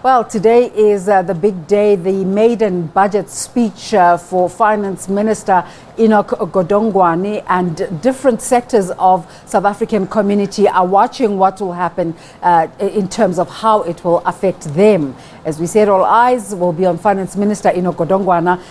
Well, today is the big day, the maiden budget speech for Finance Minister Enoch Godongwana, and different sectors of South African community are watching what will happen in terms of how it will affect them. As we said, all eyes will be on Finance Minister Enoch Godongwana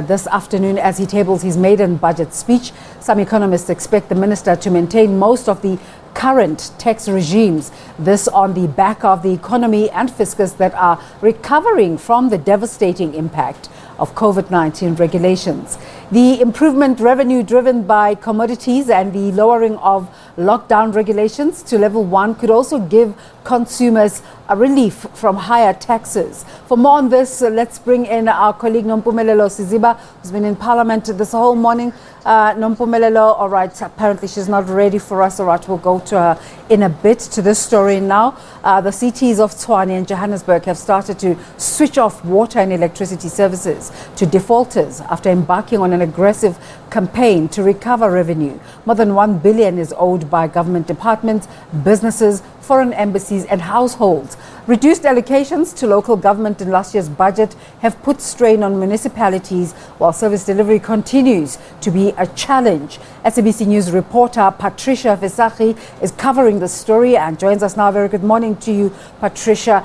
this afternoon as he tables his maiden budget speech. Some economists expect the minister to maintain most of the current tax regimes, this on the back of the economy and fiscus that are recovering from the devastating impact of COVID-19 regulations. The improvement revenue driven by commodities and the lowering of lockdown regulations to level 1 could also give consumers a relief from higher taxes. For more on this, let's bring in our colleague Nompumelelo Siziba, who's been in Parliament this whole morning. Nompumelelo, all right, apparently she's not ready for us. All right, we'll go to her in a bit. To this story now. The cities of Tshwane and Johannesburg have started to switch off water and electricity services to defaulters after embarking on an aggressive campaign to recover revenue. More than 1 billion is owed by government departments, businesses, foreign embassies and households. Reduced allocations to local government in last year's budget have put strain on municipalities, while service delivery continues to be a challenge. SABC News reporter Patricia Visagie is covering the story and joins us now. Very good morning to you, Patricia.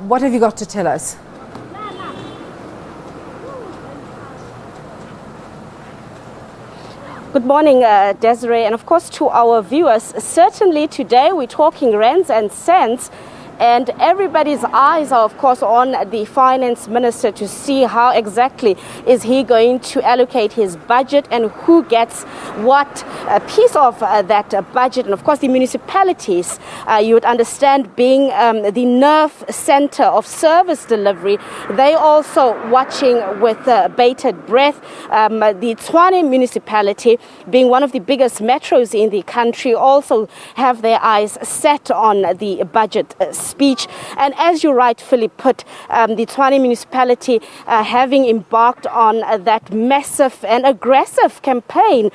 What have you got to tell us? Good morning, Desiree, and of course to our viewers. Certainly today we're talking rands and cents, and everybody's eyes are of course on the finance minister to see how exactly is he going to allocate his budget and who gets what piece of that budget. And of course the municipalities, you would understand, being the nerve center of service delivery, they also watching with bated breath. The Tshwane municipality, being one of the biggest metros in the country, also have their eyes set on the budget speech. And as you rightfully put, the Tshwane municipality having embarked on that massive and aggressive campaign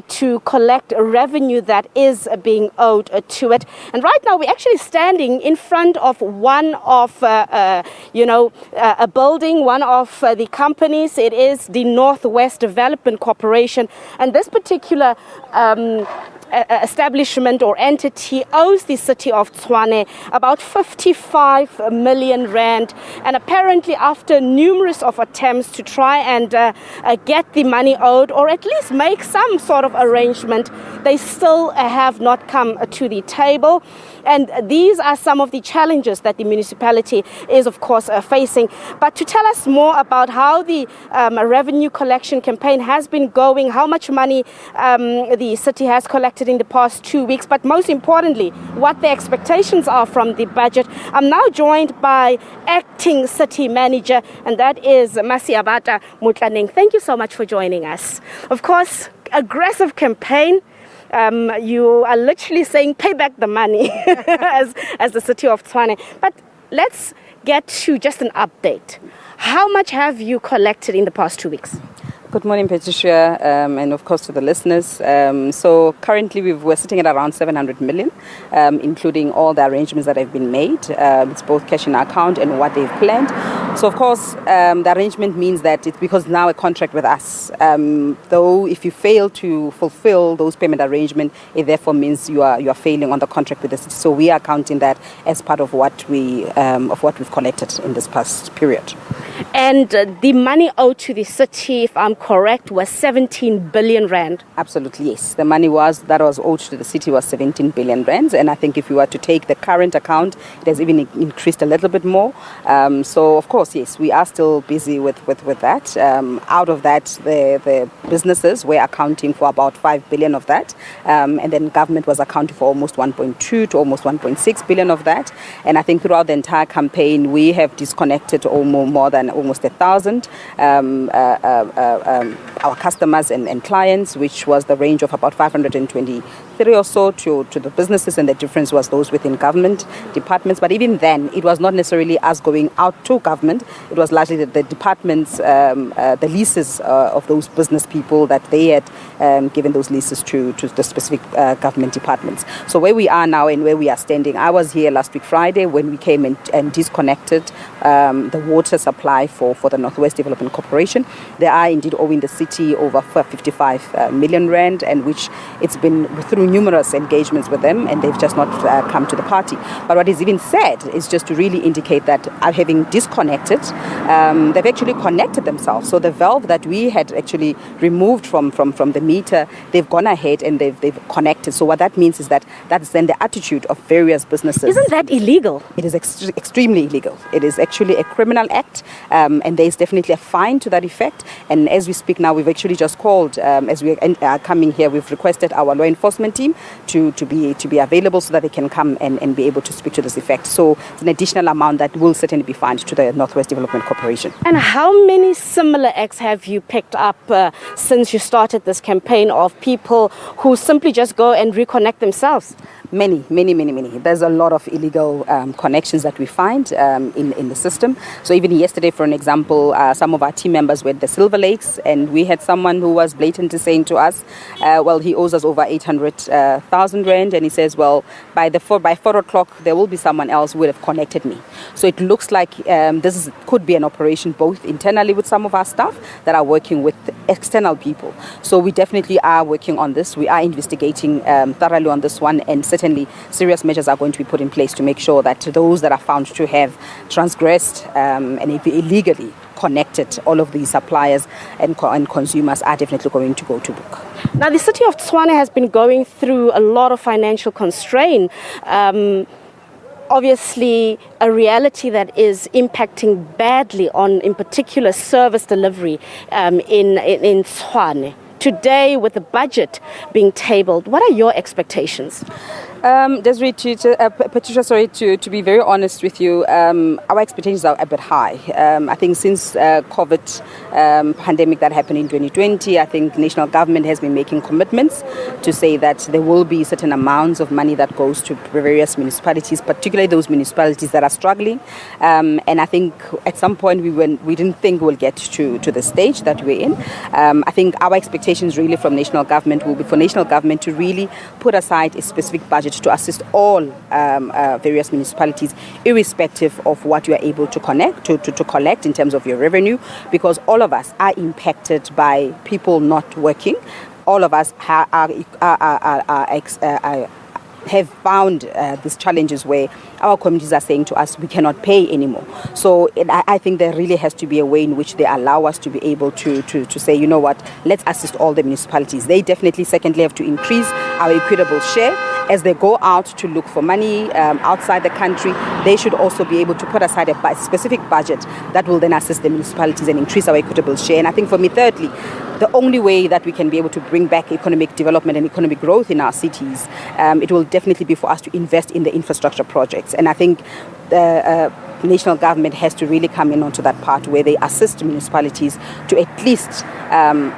to collect revenue that is being owed to it. And right now we're actually standing in front of one of, a building, one of the companies. It is the Northwest Development Corporation, and this particular establishment or entity owes the city of Tshwane about 55 million rand, and apparently after numerous of attempts to try and get the money owed, or at least make some sort of arrangement, they still have not come to the table. And these are some of the challenges that the municipality is, of course, facing. But to tell us more about how the revenue collection campaign has been going, how much money the city has collected in the past 2 weeks, but most importantly, what the expectations are from the budget, I'm now joined by acting city manager, and that is Masiabata Mutlaneng. Thank you so much for joining us. Of course, aggressive campaign. You are literally saying pay back the money as the city of Tshwane. But let's get to just an update. How much have you collected in the past 2 weeks? Good morning, Patricia, and of course to the listeners. So currently we're sitting at around 700 million, including all the arrangements that have been made. It's both cash in account and what they've planned. So of course, the arrangement means that it's because now a contract with us. Though if you fail to fulfill those payment arrangements, it therefore means you are failing on the contract with the city. So we are counting that as part of what we've collected in this past period. And the money owed to the city, if I'm correct, was 17 billion rand. Absolutely, yes. The money that was owed to the city was 17 billion rands, and I think if you were to take the current account, it has even increased a little bit more. So of course, yes, we are still busy with that. Out of that, the businesses were accounting for about 5 billion of that, and then government was accounting for almost 1.2 to almost 1.6 billion of that. And I think throughout the entire campaign, we have disconnected more than almost 1,000 our customers and clients, which was the range of about 523 3 or so to the businesses, and the difference was those within government departments. But even then, it was not necessarily us going out to government. It was largely the departments, the leases of those business people that they had given those leases to the specific government departments. So where we are now and where we are standing, I was here last week Friday when we came and disconnected the water supply for the Northwest Development Corporation. They are indeed owing the city over 55 million rand, and which it's been through numerous engagements with them, and they've just not come to the party. But what is even said is just to really indicate that having disconnected, they've actually connected themselves. So the valve that we had actually removed from the meter, they've gone ahead and they've connected. So what that means is that that's then the attitude of various businesses. Isn't that illegal? It is extremely illegal. It is actually a criminal act, and there is definitely a fine to that effect. And as we speak now, we've actually just called, as we are coming here, we've requested our law enforcement team to be available so that they can come and be able to speak to this effect. So it's an additional amount that will certainly be fined to the Northwest Development Corporation. And how many similar acts have you picked up since you started this campaign of people who simply just go and reconnect themselves? Many. There's a lot of illegal connections that we find in the system. So even yesterday, for an example, some of our team members were at the Silver Lakes, and we had someone who was blatantly saying to us, well, he owes us over 800,000 rand, and he says, well, by 4 o'clock, there will be someone else who would have connected me. So it looks like could be an operation both internally with some of our staff that are working with external people. So we definitely are working on this. We are investigating thoroughly on this one, and certainly serious measures are going to be put in place to make sure that those that are found to have transgressed and illegally connected all of these suppliers and consumers are definitely going to go to book. Now, the city of Tshwane has been going through a lot of financial constraint. Obviously, a reality that is impacting badly on, in particular, service delivery in Tshwane. Today, with the budget being tabled, what are your expectations? Desiree, Patricia, sorry, to be very honest with you, our expectations are a bit high. I think since COVID pandemic that happened in 2020, I think national government has been making commitments to say that there will be certain amounts of money that goes to various municipalities, particularly those municipalities that are struggling. And I think at some point we didn't think we'll get to the stage that we're in. I think our expectations really from national government will be for national government to really put aside a specific budget to assist all various municipalities, irrespective of what you are able to collect in terms of your revenue, because all of us are impacted by people not working. All of us have found these challenges where our communities are saying to us we cannot pay anymore. So I think there really has to be a way in which they allow us to be able to say, you know what, let's assist all the municipalities. They definitely secondly have to increase our equitable share. As they go out to look for money outside the country, they should also be able to put aside a specific budget that will then assist the municipalities and increase our equitable share. And I think for me, thirdly, the only way that we can be able to bring back economic development and economic growth in our cities, it will definitely be for us to invest in the infrastructure projects. And I think the national government has to really come in onto that part where they assist municipalities to at least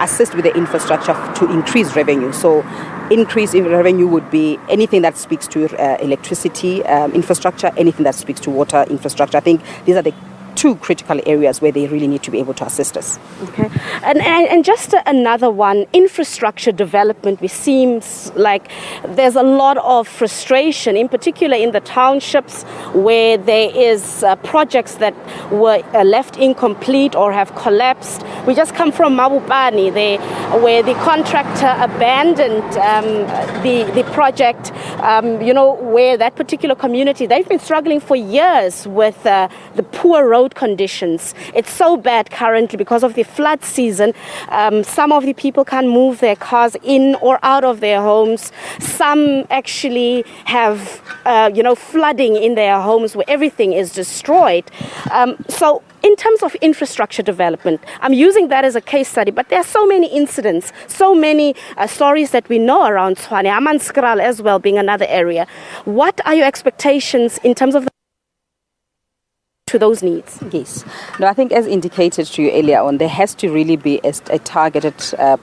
assist with the infrastructure to increase revenue. So increase in revenue would be anything that speaks to electricity infrastructure, anything that speaks to water infrastructure. I think these are the two critical areas where they really need to be able to assist us. Okay, and just another one, infrastructure development. It seems like there's a lot of frustration, in particular in the townships where there is projects that were left incomplete or have collapsed. We just come from Mabupani, where the contractor abandoned the project, where that particular community, they've been struggling for years with the poor road conditions. It's so bad currently because of the flood season. Some of the people can't move their cars in or out of their homes. Some actually have, flooding in their homes where everything is destroyed. So in terms of infrastructure development, I'm using that as a case study, but there are so many incidents, so many stories that we know around Tshwane, Amanskral as well being another area. What are your expectations in terms of to those needs? Yes. No, I think as indicated to you earlier on, there has to really be a targeted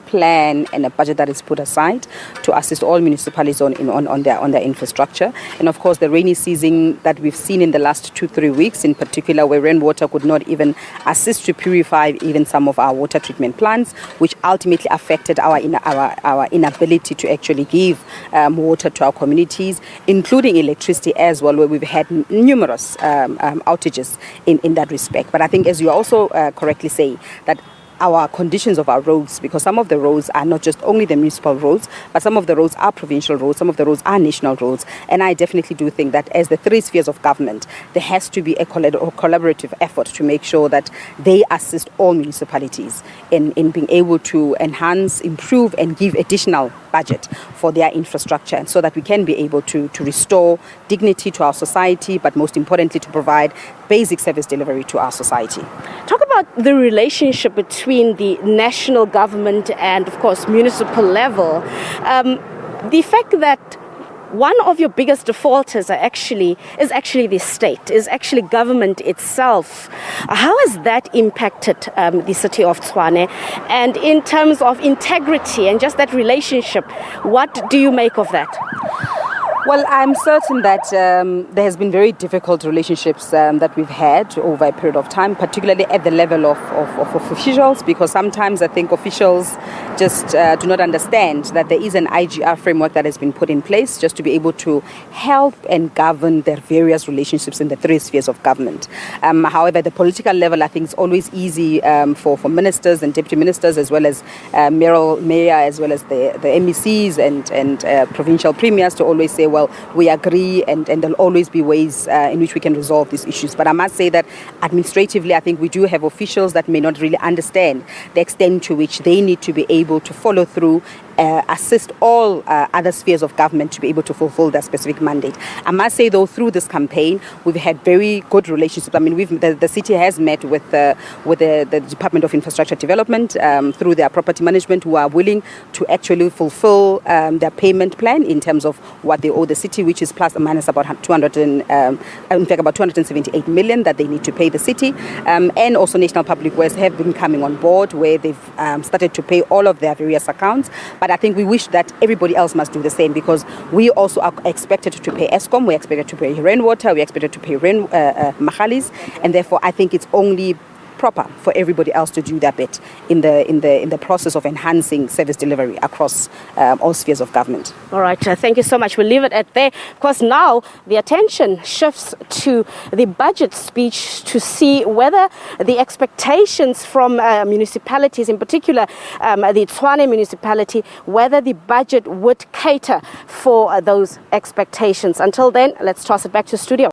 plan and a budget that is put aside to assist all municipalities on their infrastructure. And of course, the rainy season that we've seen in the last 2-3 weeks, in particular, where rainwater could not even assist to purify even some of our water treatment plants, which ultimately affected our inability to actually give water to our communities, including electricity as well, where we've had numerous outages in that respect. But I think, as you also correctly say, that our conditions of our roads, because some of the roads are not just only the municipal roads, but some of the roads are provincial roads, some of the roads are national roads. And I definitely do think that as the three spheres of government, there has to be a collaborative effort to make sure that they assist all municipalities in being able to enhance, improve, and give additional budget for their infrastructure, and so that we can be able to restore dignity to our society, but most importantly to provide basic service delivery to our society. Talk about the relationship between the national government and, of course, municipal level. The fact that one of your biggest defaulters is actually the state, is actually government itself. How has that impacted the city of Tshwane? And in terms of integrity and just that relationship, what do you make of that? Well, I'm certain that there has been very difficult relationships that we've had over a period of time, particularly at the level of officials, because sometimes I think officials just do not understand that there is an IGR framework that has been put in place just to be able to help and govern their various relationships in the three spheres of government. However, at the political level, I think it's always easy for ministers and deputy ministers, as well as mayor, as well as the MECs and provincial premiers to always say, well, we agree, and there'll always be ways in which we can resolve these issues. But I must say that administratively, I think we do have officials that may not really understand the extent to which they need to be able to follow through, assist all other spheres of government to be able to fulfill their specific mandate. I must say, though, through this campaign, we've had very good relationships. I mean, the city has met with the Department of Infrastructure Development through their property management, who are willing to actually fulfill their payment plan in terms of what they owe the city, which is plus or minus about 278 million that they need to pay the city. And also National Public Works have been coming on board, where they've started to pay all of their various accounts. But I think we wish that everybody else must do the same, because we also are expected to pay Eskom, we're expected to pay rainwater, we're expected to pay mahalis, and therefore I think it's only proper for everybody else to do their bit in the process of enhancing service delivery across all spheres of government. All right, thank you so much. We'll leave it at there, because now the attention shifts to the budget speech to see whether the expectations from municipalities, in particular the Tshwane municipality, whether the budget would cater for those expectations. Until then, let's toss it back to studio.